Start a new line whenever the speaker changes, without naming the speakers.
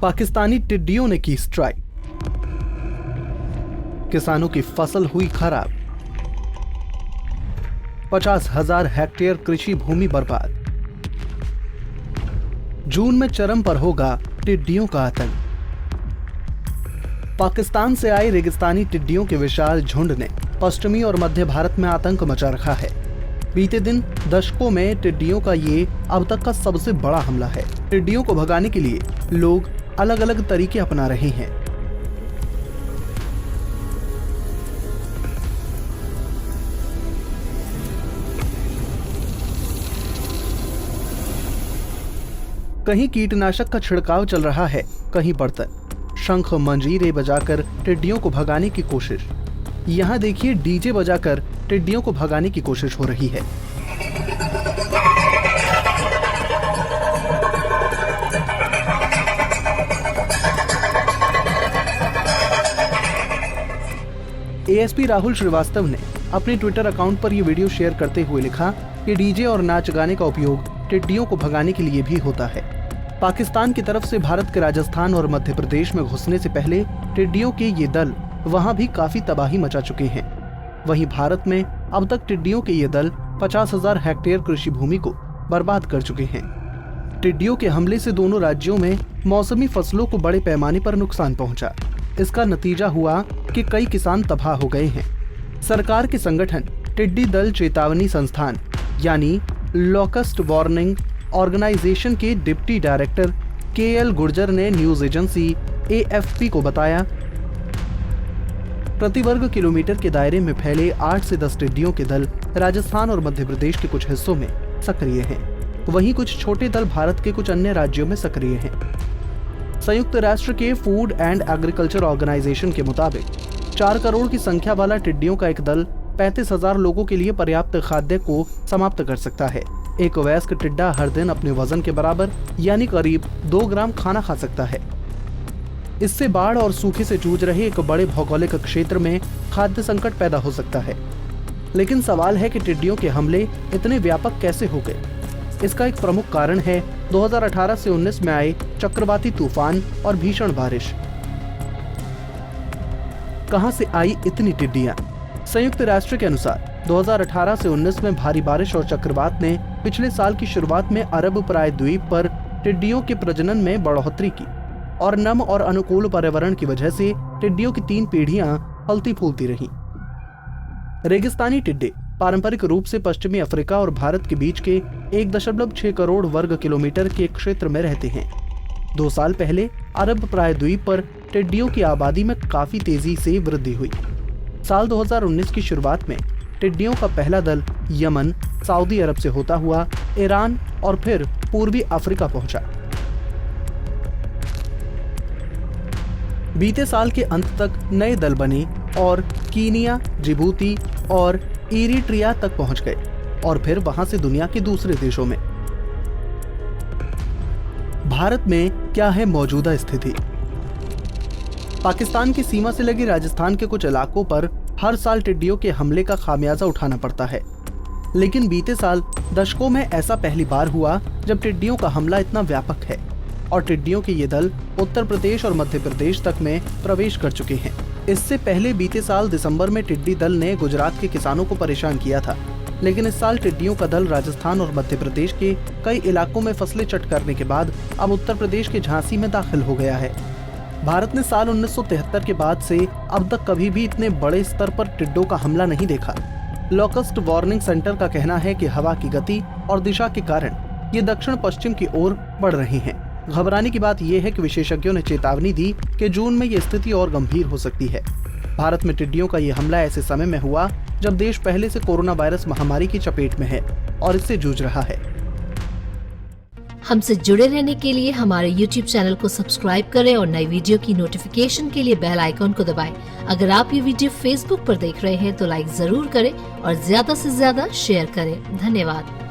पाकिस्तानी टिड्डियों ने की स्ट्राइक, किसानों की फसल हुई खराब, 50,000 हेक्टेयर कृषि भूमि बर्बाद। जून में चरम पर होगा टिड्डियों का आतंक। पाकिस्तान से आए रेगिस्तानी टिड्डियों के विशाल झुंड ने पश्चिमी और मध्य भारत में आतंक मचा रखा है। बीते दिन दशकों में टिड्डियों का ये अब तक का सबसे बड़ा हमला है। टिड्डियों को भगाने के लिए लोग अलग अलग तरीके अपना रहे हैं। कहीं कीटनाशक का छिड़काव चल रहा है, कहीं बर्तन शंख मंजीरे बजाकर टिड्डियों को भगाने की कोशिश। यहाँ देखिए डीजे बजाकर टिड्डियों को भगाने की कोशिश हो रही है। एएसपी राहुल श्रीवास्तव ने अपने ट्विटर अकाउंट पर यह वीडियो शेयर करते हुए लिखा कि डीजे और नाच गाने का उपयोग टिड्डियों को भगाने के लिए भी होता है। पाकिस्तान की तरफ से भारत के राजस्थान और मध्य प्रदेश में घुसने से पहले टिड्डियों के ये दल वहां भी काफी तबाही मचा चुके हैं। वहीं भारत में अब तक टिड्डियों के ये दल 50,000 हेक्टेयर कृषि भूमि को बर्बाद कर चुके हैं। टिड्डियों के हमले से दोनों राज्यों में मौसमी फसलों को बड़े पैमाने पर नुकसान पहुंचा। इसका नतीजा हुआ कि कई किसान तबाह हो गए हैं। सरकार के संगठन टिड्डी दल चेतावनी संस्थान यानी लॉकस्ट वार्निंग ऑर्गेनाइजेशन के डिप्टी डायरेक्टर केएल गुर्जर ने न्यूज एजेंसी एएफपी को बताया, प्रति वर्ग किलोमीटर के दायरे में फैले 8 से 10 टिड्डियों के दल राजस्थान और मध्य प्रदेश के कुछ हिस्सों में सक्रिय हैं। वहीं कुछ छोटे दल भारत के कुछ अन्य राज्यों में सक्रिय हैं। संयुक्त राष्ट्र के फूड एंड एग्रीकल्चर ऑर्गेनाइजेशन के मुताबिक 4 करोड़ की संख्या वाला टिड्डियों का एक दल 35,000 लोगों के लिए पर्याप्त खाद्य को समाप्त कर सकता है। एक वयस्क टिड्डा हर दिन अपने वजन के बराबर यानी करीब 2 ग्राम खाना खा सकता है। इससे बाढ़ और सूखे से जूझ रहे एक बड़े भौगोलिक क्षेत्र में खाद्य संकट पैदा हो सकता है। लेकिन सवाल है कि टिड्डियों के हमले इतने व्यापक कैसे हो गए। इसका एक प्रमुख कारण है 2018 से 19 में आए चक्रवाती तूफान और भीषण बारिश। कहां से आई इतनी टिड्डियां? संयुक्त राष्ट्र के अनुसार 2018 से 19 में भारी बारिश और चक्रवात ने पिछले साल की शुरुआत में अरब प्रायद्वीप पर टिड्डियों के प्रजनन में बढ़ोतरी की और नम और अनुकूल पर्यावरण की वजह से टिड्डियों की 3 पीढ़ियां फलती फूलती रहीं। रेगिस्तानी टिड्डे पारंपरिक रूप से पश्चिमी अफ्रीका और भारत के बीच के 1.6 करोड़ वर्ग किलोमीटर के क्षेत्र में रहते हैं। 2 साल पहले अरब प्रायद्वीप पर टिड्डियों की आबादी में काफी तेजी से वृद्धि हुई। साल 2019 की शुरुआत में टिड्डियों का पहला दल यमन, सऊदी अरब से होता हुआ ईरान और फिर पूर्वी अफ्रीका पहुंचा। बीते साल के अंत तक नए दल बने और कीनिया, जिबूती और इरिट्रिया तक पहुंच गए और फिर वहां से दुनिया के दूसरे देशों में। भारत में क्या है मौजूदा स्थिति? पाकिस्तान की सीमा से लगे राजस्थान के कुछ इलाकों पर हर साल टिड्डियों के हमले का खामियाजा उठाना पड़ता है। लेकिन बीते साल दशकों में ऐसा पहली बार हुआ जब टिड्डियों का हमला इतना व्यापक है और टिड्डियों के ये दल उत्तर प्रदेश और मध्य प्रदेश तक में प्रवेश कर चुके हैं। इससे पहले बीते साल दिसंबर में टिड्डी दल ने गुजरात के किसानों को परेशान किया था, लेकिन इस साल टिड्डियों का दल राजस्थान और मध्य प्रदेश के कई इलाकों में फसलें चट करने के बाद अब उत्तर प्रदेश के झांसी में दाखिल हो गया है। भारत ने साल 1973 के बाद से अब तक कभी भी इतने बड़े स्तर पर टिड्डों का हमला नहीं देखा। लॉकस्ट वार्निंग सेंटर का कहना है कि हवा की गति और दिशा के कारण ये दक्षिण पश्चिम की ओर बढ़ रहे हैं। घबराने की बात यह है कि विशेषज्ञों ने चेतावनी दी कि जून में ये स्थिति और गंभीर हो सकती है। भारत में टिड्डियों का ये हमला ऐसे समय में हुआ जब देश पहले से कोरोना वायरस महामारी की चपेट में है और इससे जूझ रहा है।
हमसे जुड़े रहने के लिए हमारे YouTube चैनल को सब्सक्राइब करें और नई वीडियो की नोटिफिकेशन के लिए बेल आइकॉन को दबाएं। अगर आप ये वीडियो Facebook पर देख रहे हैं तो लाइक जरूर करें और ज्यादा से ज्यादा शेयर करें। धन्यवाद।